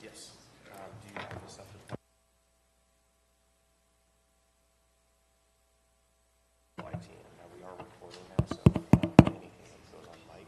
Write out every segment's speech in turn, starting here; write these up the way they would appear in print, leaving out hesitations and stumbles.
Yes. Do you have the stuff to lighting? We are recording now, so anything that goes on mic.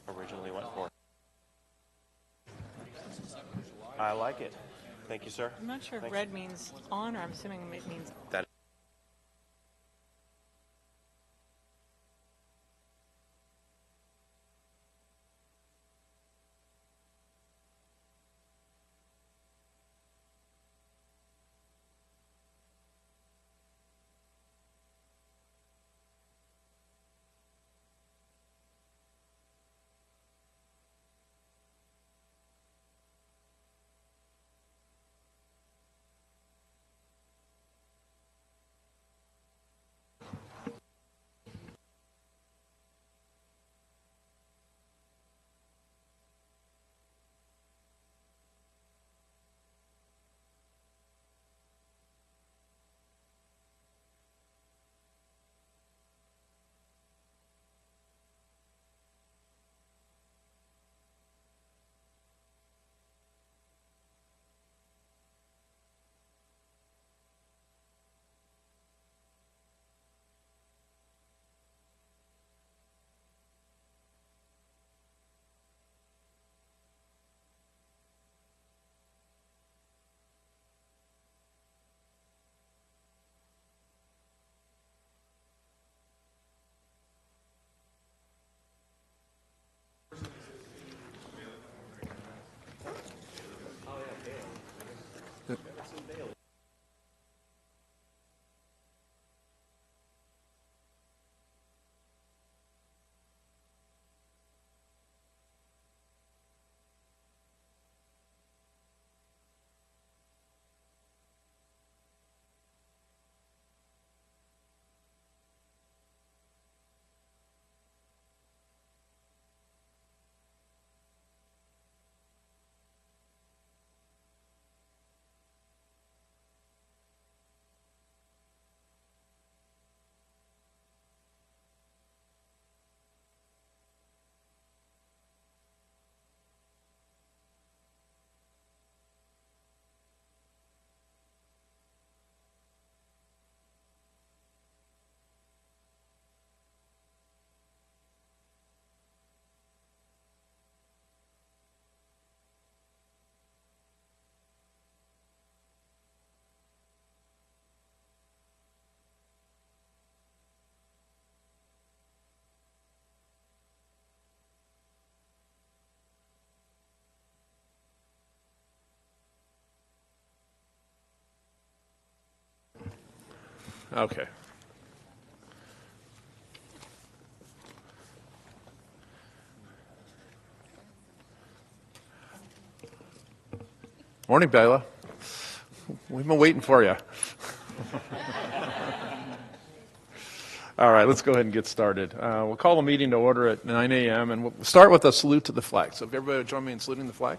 Originally went for. I like it. Thank you, sir. I'm not sure if Thanks. red means on, or I'm assuming it means That Okay. Morning, Bella. We've been waiting for you. All right, let's go ahead and get started. We'll call the meeting to order at 9 a.m. and we'll start with a salute to the flag. So if everybody would join me in saluting the flag.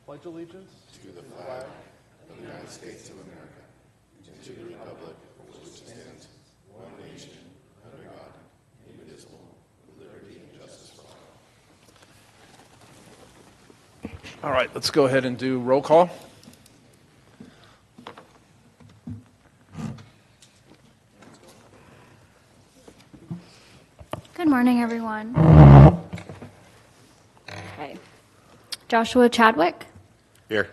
Pledge allegiance to the flag of the United States of America, and to the republic for which it stands, one nation, under God, indivisible, with liberty and justice for all. All right, let's go ahead and do roll call. Good morning, everyone. Okay. Joshua Chadwick, Here.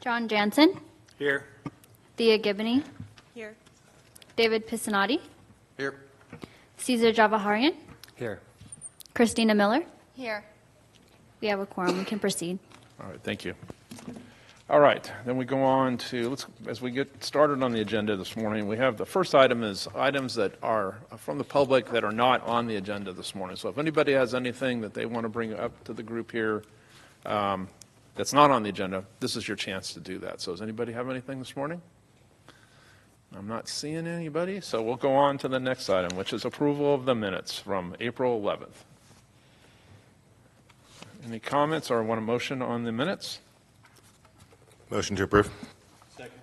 John Jansen, Here. Thea Gibney, Here. David Pisanotti, Here. Caesar Javaharian, Here. Christina Miller. Here. We have a quorum. We can proceed. All right, thank you. All right, then we go on to, as we get started on the agenda this morning, we have the first item is items that are from the public that are not on the agenda this morning. So if anybody has anything that they want to bring up to the group here that's not on the agenda, this is your chance to do that. So does anybody have anything this morning? I'm not seeing anybody, so we'll go on to the next item, which is approval of the minutes from April 11th. Any comments or want a motion on the minutes? Motion to approve. Second.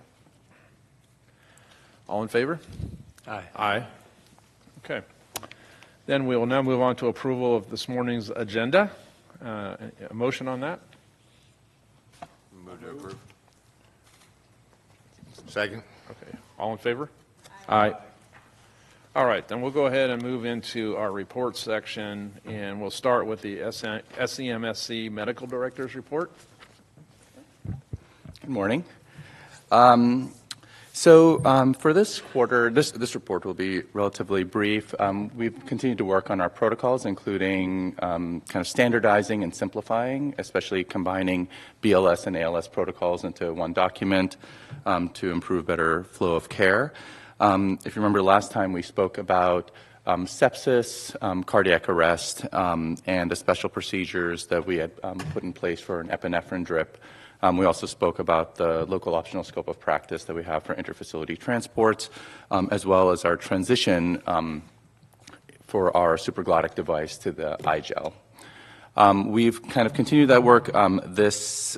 All in favor? Aye. Aye. Okay. Then we will now move on to approval of this morning's agenda. A motion on that? Move to approve. Second. Okay. All in favor? Aye. All right, then we'll go ahead and move into our report section, and we'll start with the SEMSC Medical Director's Report. Good morning. For this quarter, this report will be relatively brief. We've continued to work on our protocols, including kind of standardizing and simplifying, especially combining BLS and ALS protocols into one document to improve better flow of care. If you remember last time, we spoke about sepsis, cardiac arrest, and the special procedures that we had put in place for an epinephrine drip. We also spoke about the local optional scope of practice that we have for interfacility transports, as well as our transition for our supraglottic device to the iGel. We've kind of continued that work this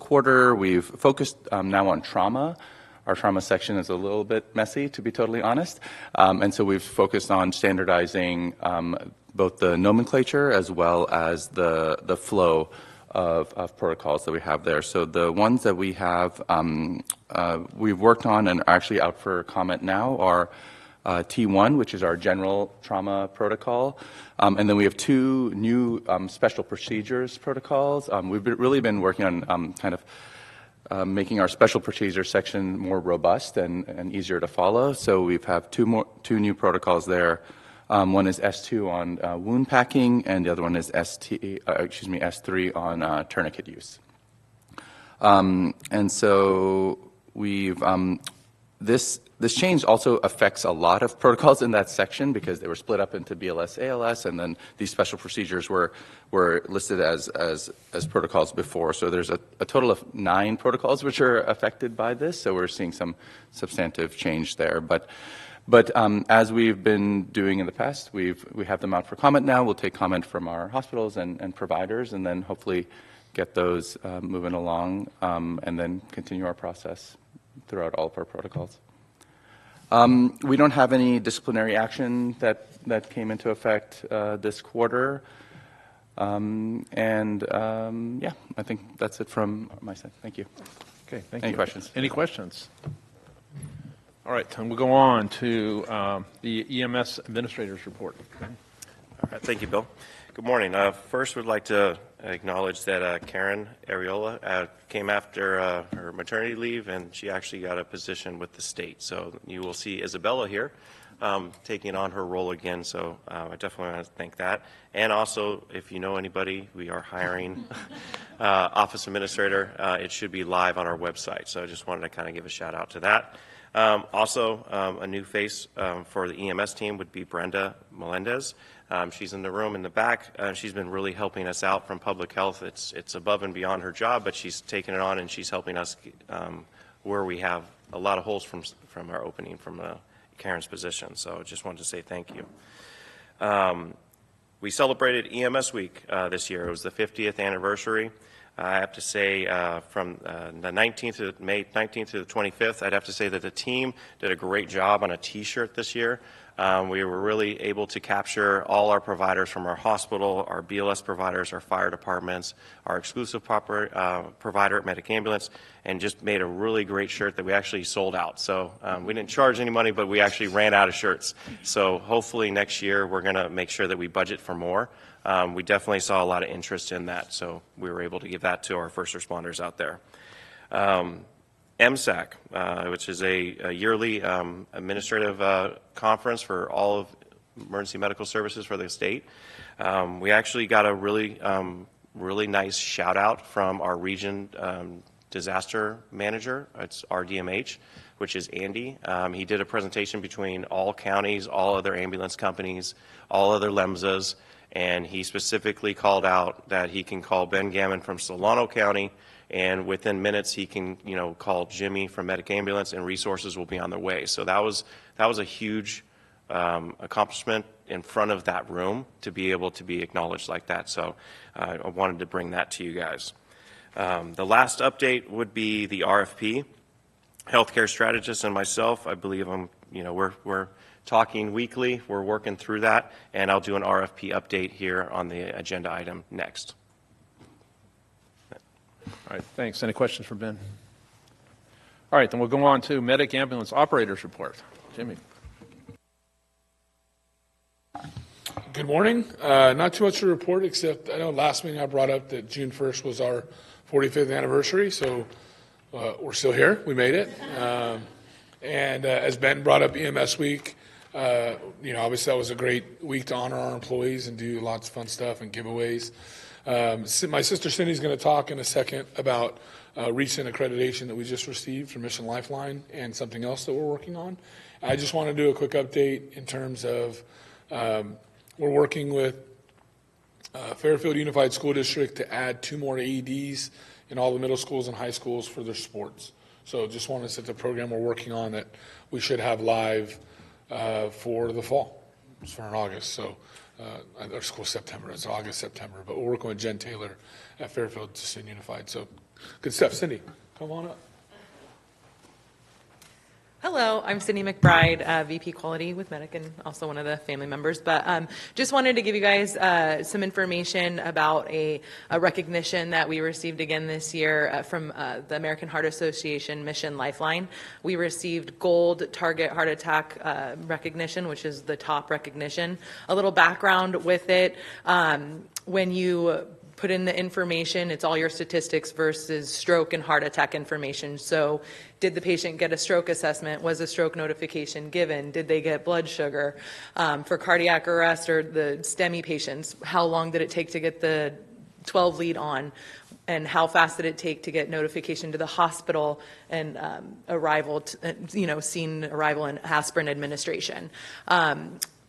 quarter. We've focused now on trauma. Our trauma section is a little bit messy, to be totally honest. And so we've focused on standardizing both the nomenclature as well as the flow of protocols that we have there. So the ones that we have, we've worked on and are actually out for comment now are T1, which is our general trauma protocol. And then we have two new special procedures protocols. We've really been working on kind of making our special procedure section more robust and easier to follow. So we have two new protocols there. One is S2 on wound packing, and the other one is S3 on tourniquet use. And so we've this change also affects a lot of protocols in that section because they were split up into BLS, ALS, and then these special procedures were listed as protocols before. So there's a total of 9 protocols which are affected by this. So we're seeing some substantive change there. But as we've been doing in the past, we have them out for comment now. We'll take comment from our hospitals and providers, and then hopefully get those moving along, and then continue our process throughout all of our protocols. We don't have any disciplinary action that came into effect this quarter. Yeah, I think that's it from my side. Thank you. Okay, thank you. Any questions? Any questions? All right, we'll go on to the EMS Administrator's Report. All right, thank you, Bill. Good morning. First, we'd like to acknowledge that Karen Ariola came after her maternity leave, and she actually got a position with the state. So you will see Isabella here taking on her role again, so I definitely want to thank that. And also, if you know anybody, we are hiring office administrator. It should be live on our website, so I just wanted to kind of give a shout out to that. Also, a new face for the EMS team would be Brenda Melendez. She's in the room in the back. She's been really helping us out from public health. It's above and beyond her job, but she's taken it on and she's helping us where we have a lot of holes from our opening from Karen's position. So just wanted to say thank you. We celebrated EMS Week this year. It was the 50th anniversary. I have to say from the 19th of May 19th to the 25th, I'd have to say that the team did a great job on a T-shirt this year. We were really able to capture all our providers from our hospital, our BLS providers, our fire departments, our exclusive provider at Medic Ambulance, and just made a really great shirt that we actually sold out. So we didn't charge any money, but we actually ran out of shirts. So hopefully next year we're going to make sure that we budget for more. We definitely saw a lot of interest in that, so we were able to give that to our first responders out there. Semsc, which is a yearly administrative conference for all of emergency medical services for the state. We actually got a really nice shout out from our region disaster manager. It's RDMH, which is Andy. He did a presentation between all counties, all other ambulance companies, all other LEMSAs, and he specifically called out that he can call Ben Gammon from Solano County, and within minutes he can, call Jimmy from Medic Ambulance, and resources will be on their way. So that was a huge accomplishment in front of that room to be able to be acknowledged like that. So I wanted to bring that to you guys. The last update would be the RFP. Healthcare strategist and myself, I believe we're talking weekly. We're working through that, and I'll do an RFP update here on the agenda item next. All right, thanks. Any questions for Ben? All right, then we'll go on to Medic Ambulance Operators Report. Jimmy. Good morning. Not too much to report, except I know last meeting I brought up that June 1st was our 45th anniversary, so we're still here. We made it. And as Ben brought up EMS Week, obviously that was a great week to honor our employees and do lots of fun stuff and giveaways. My sister Cindy's going to talk in a second about recent accreditation that we just received from Mission Lifeline and something else that we're working on. I just want to do a quick update in terms of we're working with Fairfield Unified School District to add 2 more AEDs in all the middle schools and high schools for their sports. So just want to set the program we're working on that we should have live for the fall. It's for in August. So our school September. It's August, September. But we're working with Jen Taylor at Fairfield to stay unified. So good stuff. Cindy, come on up. Hello, I'm Cindy McBride, VP Quality with Medic and also one of the family members. But just wanted to give you guys some information about a recognition that we received again this year from the American Heart Association Mission Lifeline. We received Gold Target Heart Attack recognition, which is the top recognition. A little background with it, when you put in the information, it's all your statistics versus stroke and heart attack information. So did the patient get a stroke assessment? Was a stroke notification given? Did they get blood sugar? For cardiac arrest or the STEMI patients, how long did it take to get the 12 lead on? And how fast did it take to get notification to the hospital and scene arrival and aspirin administration?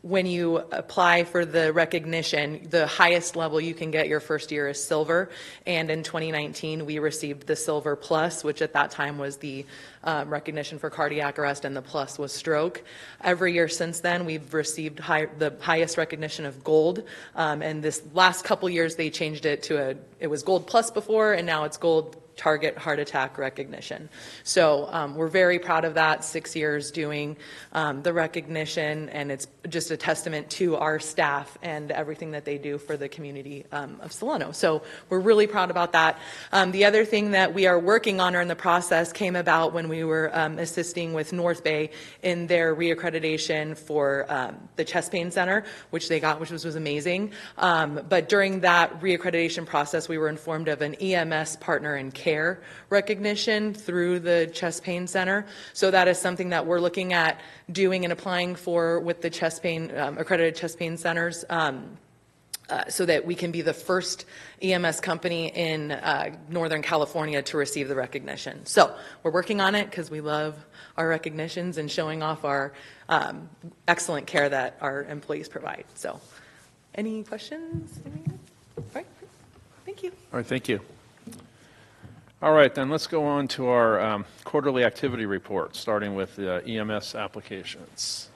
When you apply for the recognition, the highest level you can get your first year is silver. And in 2019, we received the Silver Plus, which at that time was the recognition for cardiac arrest, and the plus was stroke. Every year since then, we've received the highest recognition of gold. And this last couple years, they changed it to it was Gold Plus before, and now it's Gold Target Heart Attack recognition. So we're very proud of that, 6 years doing the recognition, and it's just a testament to our staff and everything that they do for the community of Solano. So we're really proud about that. The other thing that we are working on or in the process came about when we were assisting with North Bay in their reaccreditation for the chest pain center, which they got, which was amazing. But during that reaccreditation process, we were informed of an EMS partner in care recognition through the Chest Pain Center. So that is something that we're looking at doing and applying for with the chest pain, accredited chest pain centers. So that we can be the first EMS company in Northern California to receive the recognition. So we're working on it because we love our recognitions and showing off our excellent care that our employees provide. So any questions? All right, thank you. All right, thank you. All right, then let's go on to our quarterly activity report, starting with the EMS applications.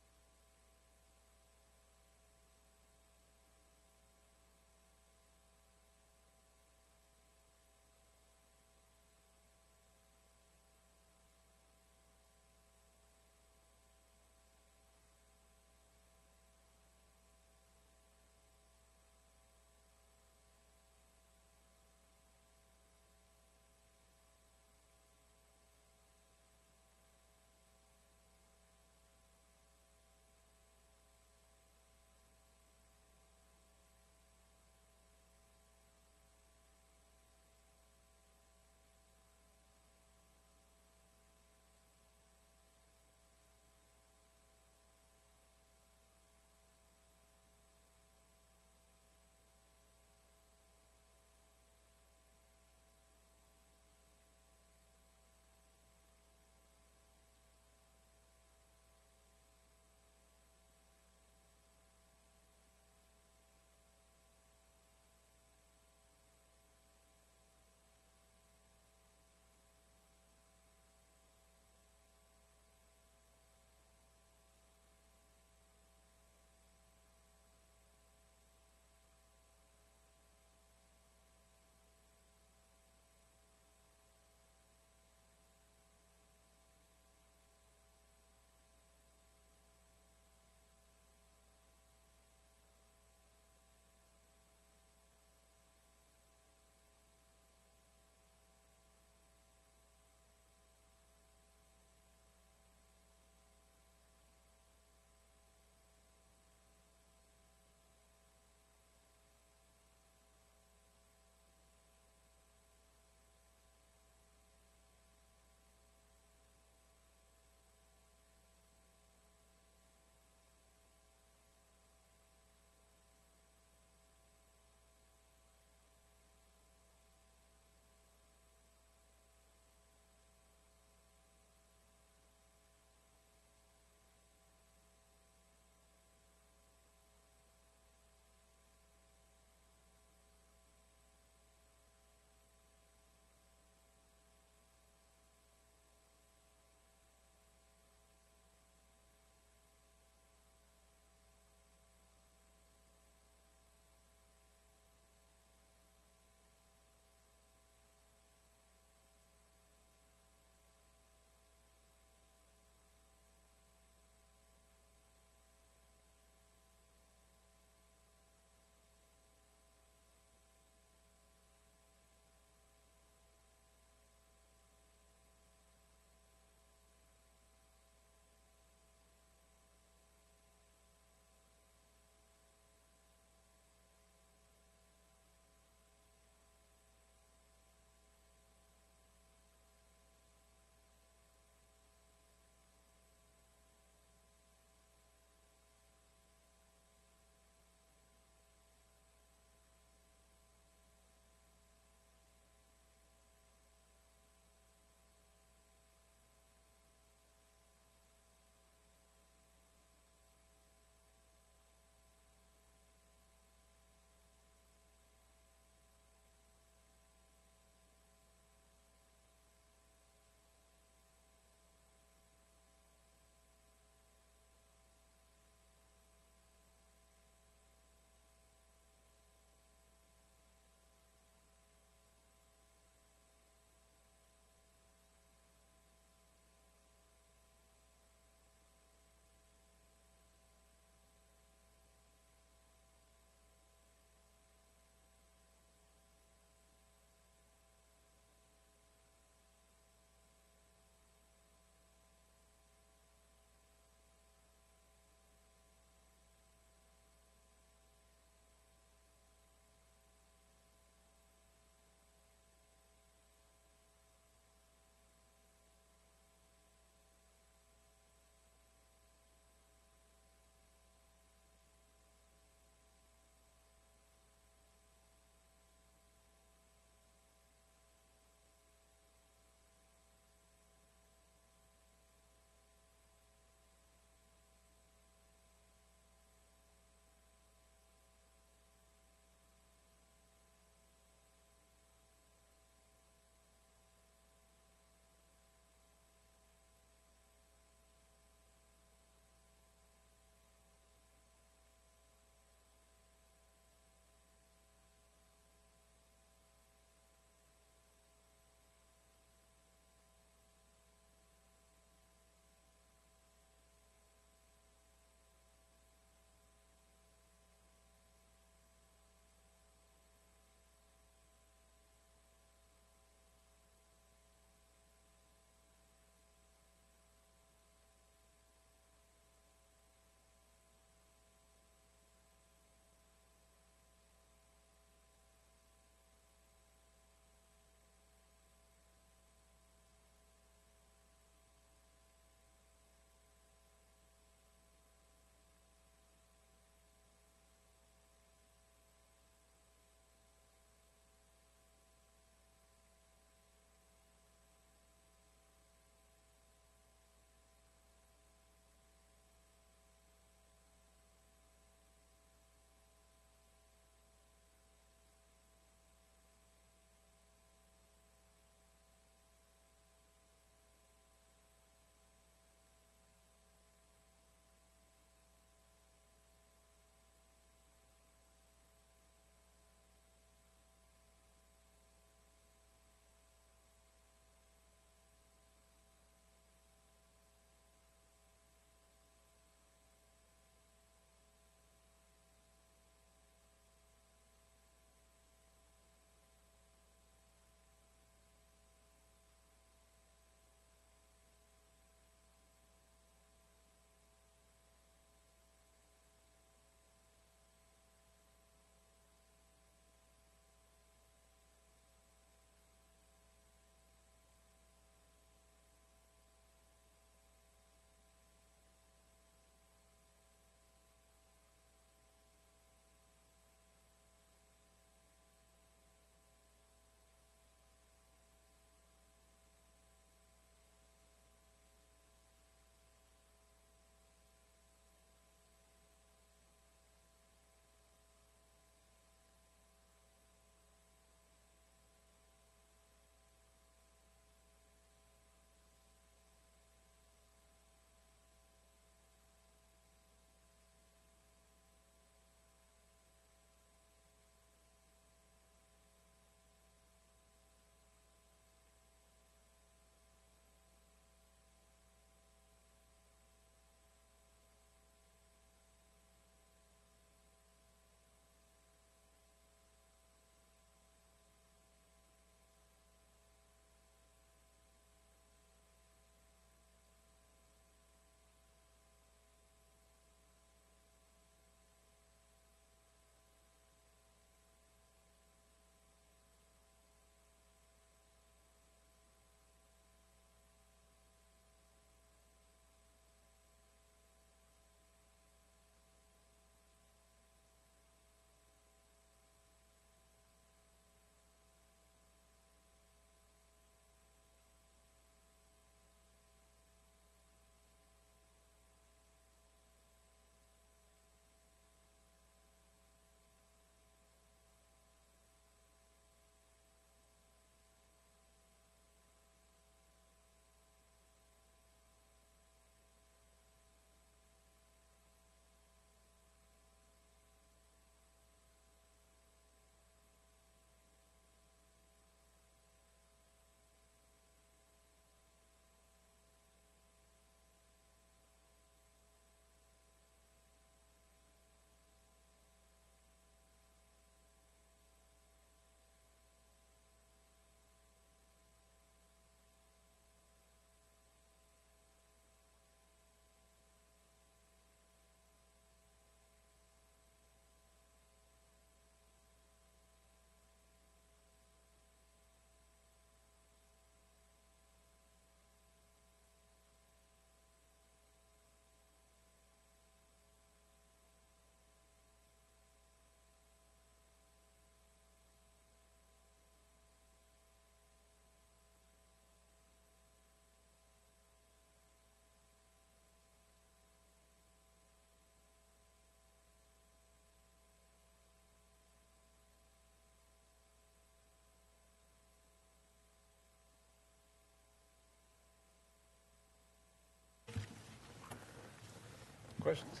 questions?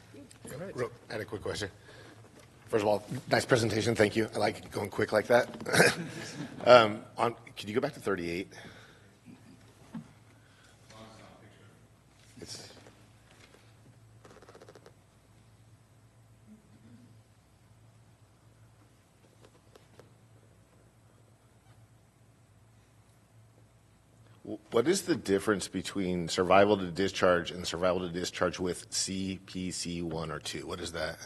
I had a quick question. First of all, nice presentation. Thank you. I like going quick like that. Could you go back to 38? It's, what is the difference between survival to discharge and survival to discharge with CPC 1 or 2? What is that?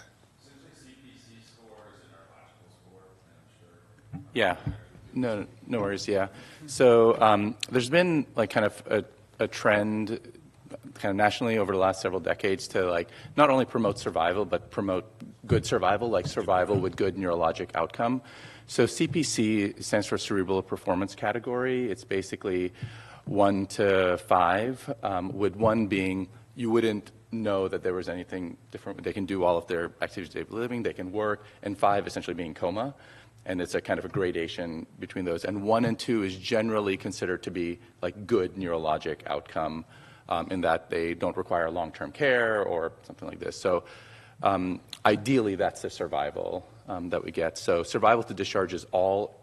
Yeah, no worries, yeah. So there's been like kind of a trend kind of nationally over the last several decades to like not only promote survival, but promote good survival, like survival with good neurologic outcome. So CPC stands for Cerebral Performance Category. It's basically 1 to 5, with 1 being you wouldn't know that there was anything different. They can do all of their activities of daily living, they can work, and 5 essentially being coma. And it's a kind of a gradation between those. And 1 and 2 is generally considered to be like good neurologic outcome in that they don't require long-term care or something like this. So ideally, that's the survival that we get. So survival to discharge is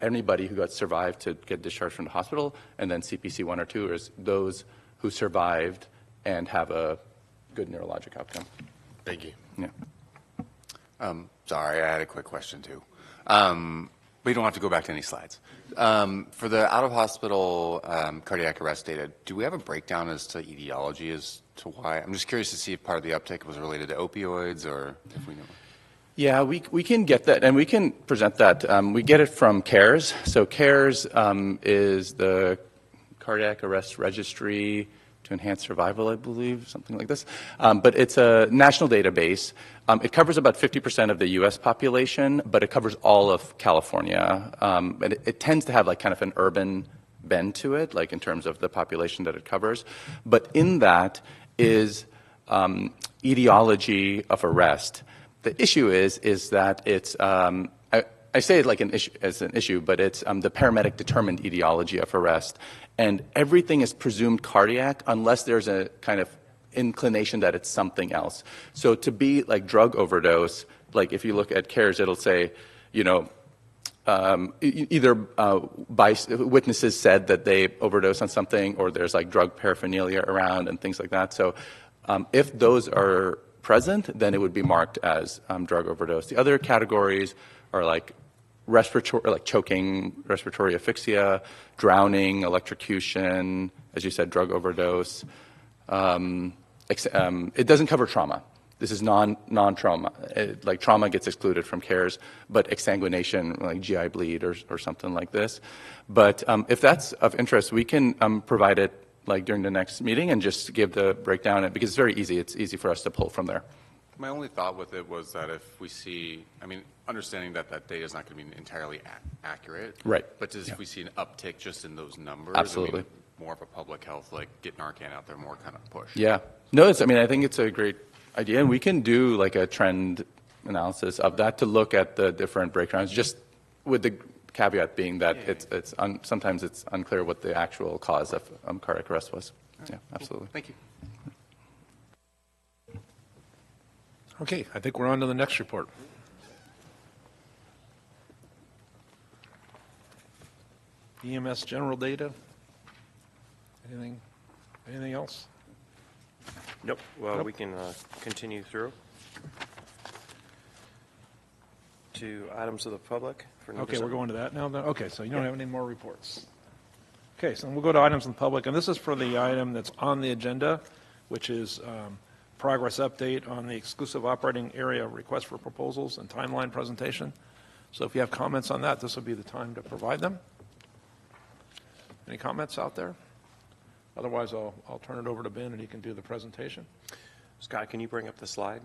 anybody who got survived to get discharged from the hospital, and then CPC 1 or 2 is those who survived and have a good neurologic outcome. Thank you. Yeah. Sorry, I had a quick question too. But you don't have to go back to any slides. For the out-of-hospital cardiac arrest data, do we have a breakdown as to etiology as to why? I'm just curious to see if part of the uptake was related to opioids or if we know. Yeah, we can get that, and we can present that. We get it from CARES. So CARES is the Cardiac Arrest Registry to Enhance Survival, I believe, something like this. But it's a national database. It covers about 50% of the U.S. population, but it covers all of California. And it tends to have like kind of an urban bend to it, like in terms of the population that it covers. But in that is etiology of arrest. The issue is that it's, I say it like as an issue, but it's the paramedic determined etiology of arrest. And everything is presumed cardiac unless there's a kind of inclination that it's something else. So to be like drug overdose, like if you look at CARES, it'll say, you know, either by witnesses said that they overdosed on something, or there's like drug paraphernalia around and things like that. So if those are present, then it would be marked as drug overdose. The other categories are like respiratory, like choking, respiratory asphyxia, drowning, electrocution, as you said, drug overdose. It doesn't cover trauma. This is non-trauma. Like trauma gets excluded from CARES, but exsanguination, like GI bleed or something like this. But if that's of interest, we can provide it like during the next meeting and just give the breakdown, because it's very easy. It's easy for us to pull from there. My only thought with it was that if we see, I mean, understanding that that data is not going to be entirely accurate. Right. But if we see an uptick just in those numbers, Absolutely. I mean, more of a public health, like get Narcan out there more kind of push. Yeah. No, I think it's a great idea. And we can do like a trend analysis of that to look at the different breakdowns, just with the caveat being that sometimes it's unclear what the actual cause of cardiac arrest was. Yeah, absolutely. Thank you. Okay, I think we're on to the next report. EMS general data. Anything else? Nope. Well, we can continue through to items of the public. For Okay, we're going to that now. Okay, so you don't have any more reports. Okay, so we'll go to items in the public, and this is for the item that's on the agenda, which is progress update on the exclusive operating area request for proposals and timeline presentation. So if you have comments on that, this will be the time to provide them. Any comments out there? Otherwise, I'll turn it over to Ben and he can do the presentation. Scott, can you bring up the slide?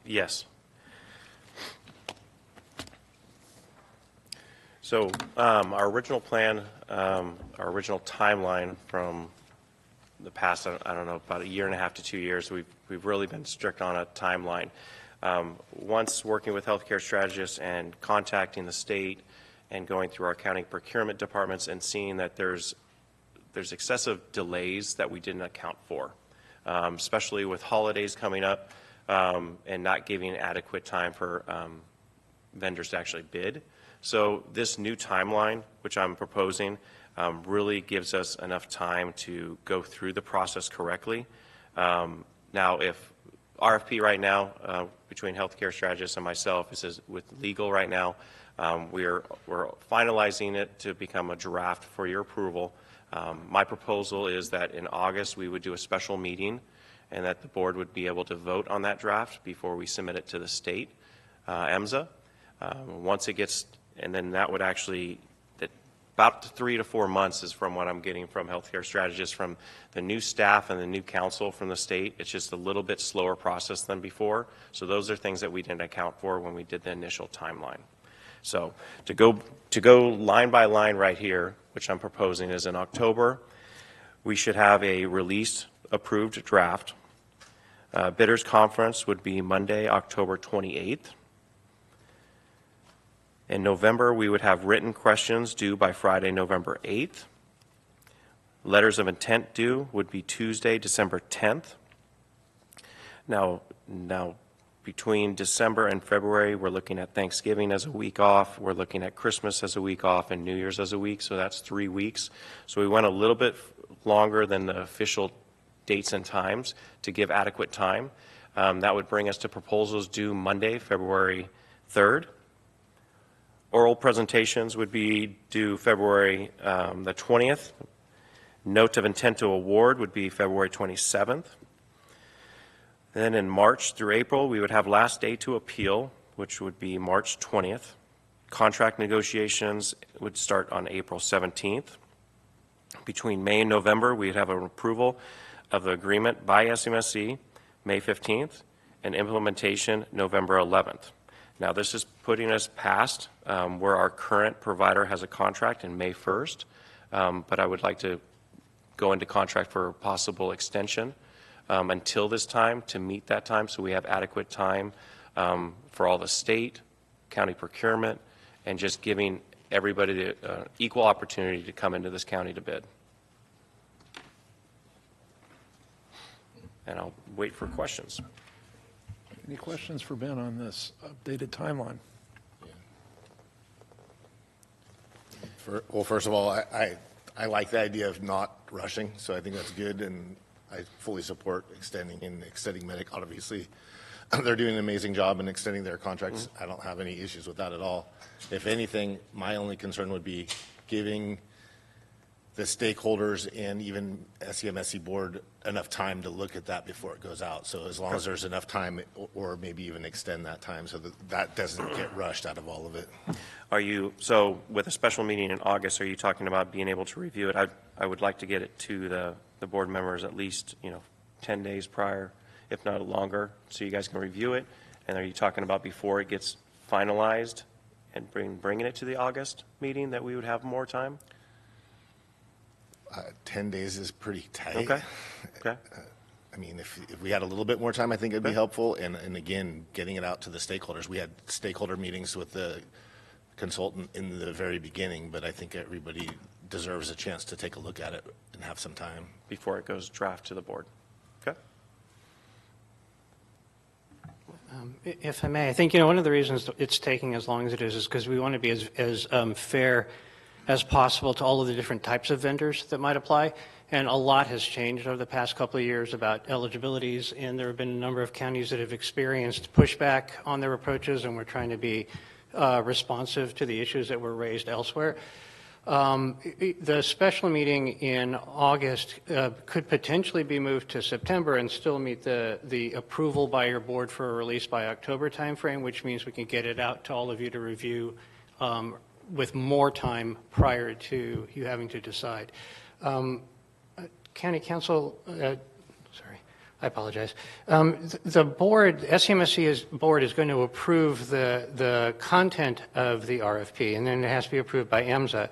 Yes. So our original plan, our original timeline from the past, I don't know, about 1.5 to 2 years, we've really been strict on a timeline. Once working with healthcare strategists and contacting the state and going through our county procurement departments and seeing that there's excessive delays that we didn't account for. especially with holidays coming up, and not giving adequate time for vendors to actually bid. So this new timeline, which I'm proposing, really gives us enough time to go through the process correctly. Now, if RFP right now, between healthcare strategists and myself, this is with legal right now, we're finalizing it to become a draft for your approval. My proposal is that in August, we would do a special meeting and that the board would be able to vote on that draft before we submit it to the state, EMSA. Once it gets, and then that would actually, about 3 to 4 months is from what I'm getting from healthcare strategists, from the new staff and the new council from the state. It's just a little bit slower process than before. So those are things that we didn't account for when we did the initial timeline. So to go line by line right here, which I'm proposing, is in October, we should have a released approved draft. Bidders conference would be Monday, October 28th. In November, we would have written questions due by Friday, November 8th. Letters of intent due would be Tuesday, December 10th. Now between December and February, we're looking at Thanksgiving as a week off. We're looking at Christmas as a week off and New Year's as a week, so that's 3 weeks. So we went a little bit longer than the official dates and times to give adequate time. That would bring us to proposals due Monday, February 3rd. Oral presentations would be due February the 20th. Note of intent to award would be February 27th. Then in March through April, we would have last day to appeal, which would be March 20th. Contract negotiations would start on April 17th. Between May and November, we'd have an approval of the agreement by SMSC, May 15th, and implementation November 11th. Now, this is putting us past where our current provider has a contract in May 1st, but I would like to go into contract for a possible extension until this time to meet that time, so we have adequate time for all the state, county procurement, and just giving everybody the equal opportunity to come into this county to bid. And I'll wait for questions. Any questions for Ben on this updated timeline? Well, first of all, I like the idea of not rushing, so I think that's good, and I fully support extending Medic. Obviously, they're doing an amazing job in extending their contracts. I don't have any issues with that at all. If anything, my only concern would be giving the stakeholders and even SCMSC board enough time to look at that before it goes out. So as long as there's enough time, or maybe even extend that time so that doesn't get rushed out of all of it. So with a special meeting in August, are you talking about being able to review it? I would like to get it to the board members at least, 10 days prior, if not longer, so you guys can review it. And are you talking about before it gets finalized and bringing it to the August meeting that we would have more time? 10 days is pretty tight. Okay. I mean, if we had a little bit more time, I think it'd be helpful. And again, getting it out to the stakeholders. We had stakeholder meetings with the consultant in the very beginning, but I think everybody deserves a chance to take a look at it and have some time. Before it goes draft to the board. Okay. If I may, I think, one of the reasons it's taking as long as it is because we want to be as fair as possible to all of the different types of vendors that might apply. And a lot has changed over the past couple of years about eligibilities, and there have been a number of counties that have experienced pushback on their approaches, and we're trying to be responsive to the issues that were raised elsewhere. The special meeting in August could potentially be moved to September and still meet the approval by your board for a release by October timeframe, which means we can get it out to all of you to review with more time prior to you having to decide. County Council, sorry, I apologize. The board, SCMSC's board is going to approve the content of the RFP, and then it has to be approved by EMSA,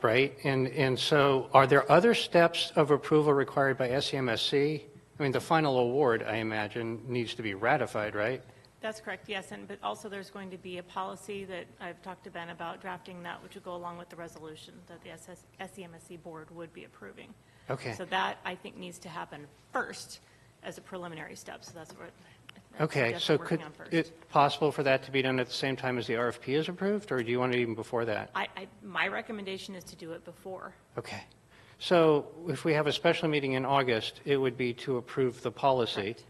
right? And so are there other steps of approval required by SCMSC? I mean, the final award, I imagine, needs to be ratified, right? That's correct, yes, but also there's going to be a policy that I've talked to Ben about drafting that, which would go along with the resolution that the SEMSC board would be approving. Okay. So that, I think, needs to happen first as a preliminary step, so that's what I Okay, suggest so working could on first. it possible for that to be done at the same time as the RFP is approved, or do you want it even before that? My recommendation is to do it before. Okay. So if we have a special meeting in August, it would be to approve the policy. Correct.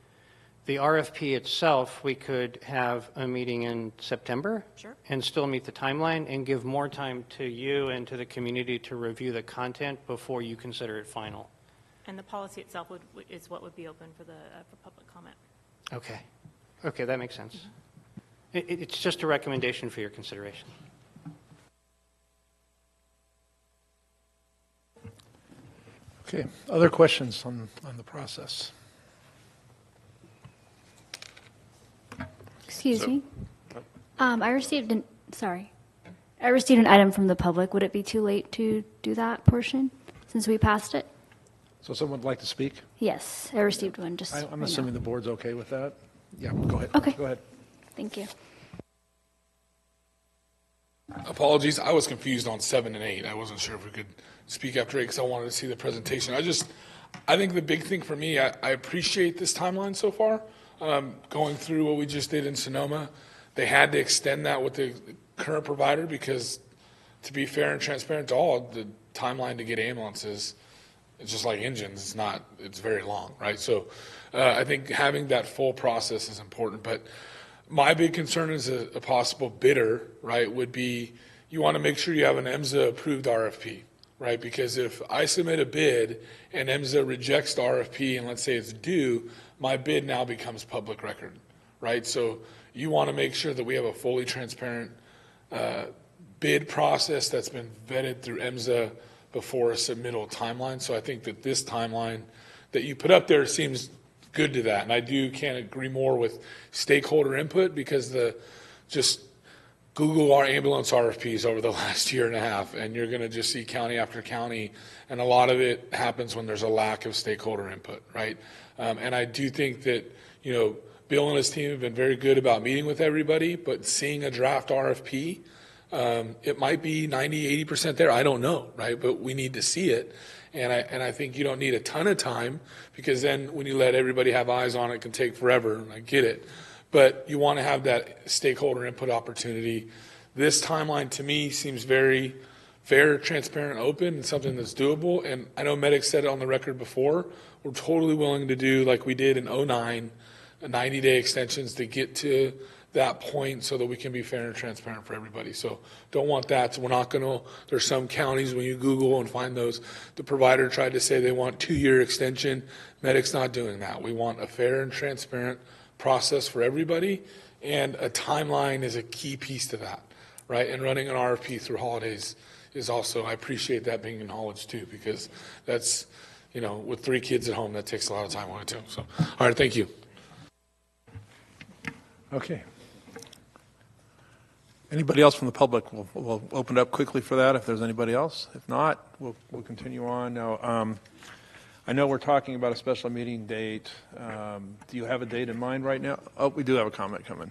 The RFP itself, we could have a meeting in September. Sure. And still meet the timeline and give more time to you and to the community to review the content before you consider it final. And the policy itself is what would be open for for public comment. Okay. Okay, that makes sense. It's just a recommendation for your consideration. Okay, other questions on the process? Excuse me. I received an item from the public. Would it be too late to do that portion since we passed it? So someone would like to speak? Yes, I received one just I'm right now. assuming the board's okay with that? Yeah, go ahead. Okay. Go ahead. Thank you. Apologies, I was confused on 7 and 8. I wasn't sure if we could speak after 8 because I wanted to see the presentation. I think the big thing for me, I appreciate this timeline so far. Going through what we just did in Sonoma, they had to extend that with the current provider because, to be fair and transparent to all, the timeline to get ambulances, it's just like engines. It's very long, right? So I think having that full process is important. But my big concern as a possible bidder, right, would be you want to make sure you have an EMSA approved RFP, right? Because if I submit a bid and EMSA rejects the RFP and let's say it's due, my bid now becomes public record, right? So you want to make sure that we have a fully transparent bid process that's been vetted through EMSA before a submittal timeline. So I think that this timeline that you put up there seems good to that. And I can't agree more with stakeholder input because just Google our ambulance RFPs over the last year and a half, and you're going to just see county after county, and a lot of it happens when there's a lack of stakeholder input, right? And I do think that, Bill and his team have been very good about meeting with everybody, but seeing a draft RFP, it might be 90, 80% there. I don't know, right? But we need to see it. And I think you don't need a ton of time because then when you let everybody have eyes on it, it can take forever. And I get it. But you want to have that stakeholder input opportunity. This timeline to me seems very fair, transparent, open, and something that's doable. And I know Medic said it on the record before. We're totally willing to do like we did in 2009, 90-day extensions to get to that point so that we can be fair and transparent for everybody. So don't want that. So we're not going to, there's some counties when you Google and find those, the provider tried to say they want 2-year extension. Medic's not doing that. We want a fair and transparent process for everybody, and a timeline is a key piece to that, right? And running an RFP through holidays is also, I appreciate that being acknowledged too, because that's, with 3 kids at home, that takes a lot of time on it too. So, all right, thank you. Okay. Anybody else from the public? We'll open it up quickly for that if there's anybody else. If not, we'll continue on. Now, I know we're talking about a special meeting date. Do you have a date in mind right now? Oh, we do have a comment coming.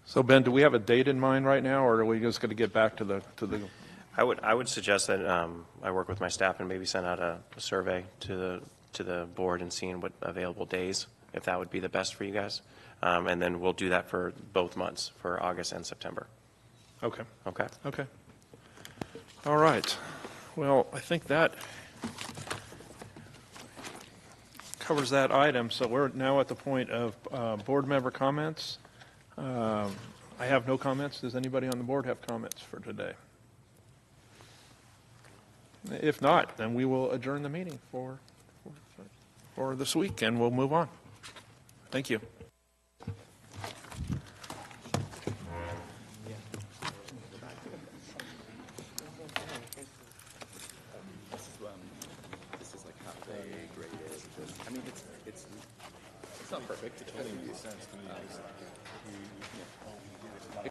So Ben, do we have a date in mind right now, or are we just going to get back to the? I would suggest that I work with my staff and maybe send out a survey to the board and seeing what available days, if that would be the best for you guys, and then we'll do that for both months, for August and September. Okay. Okay. Okay. All right. Well, I think that covers that item. So we're now at the point of board member comments. I have no comments. Does anybody on the board have comments for today? If not, then we will adjourn the meeting for this week, and we'll move on. Thank you. That totally makes sense to me.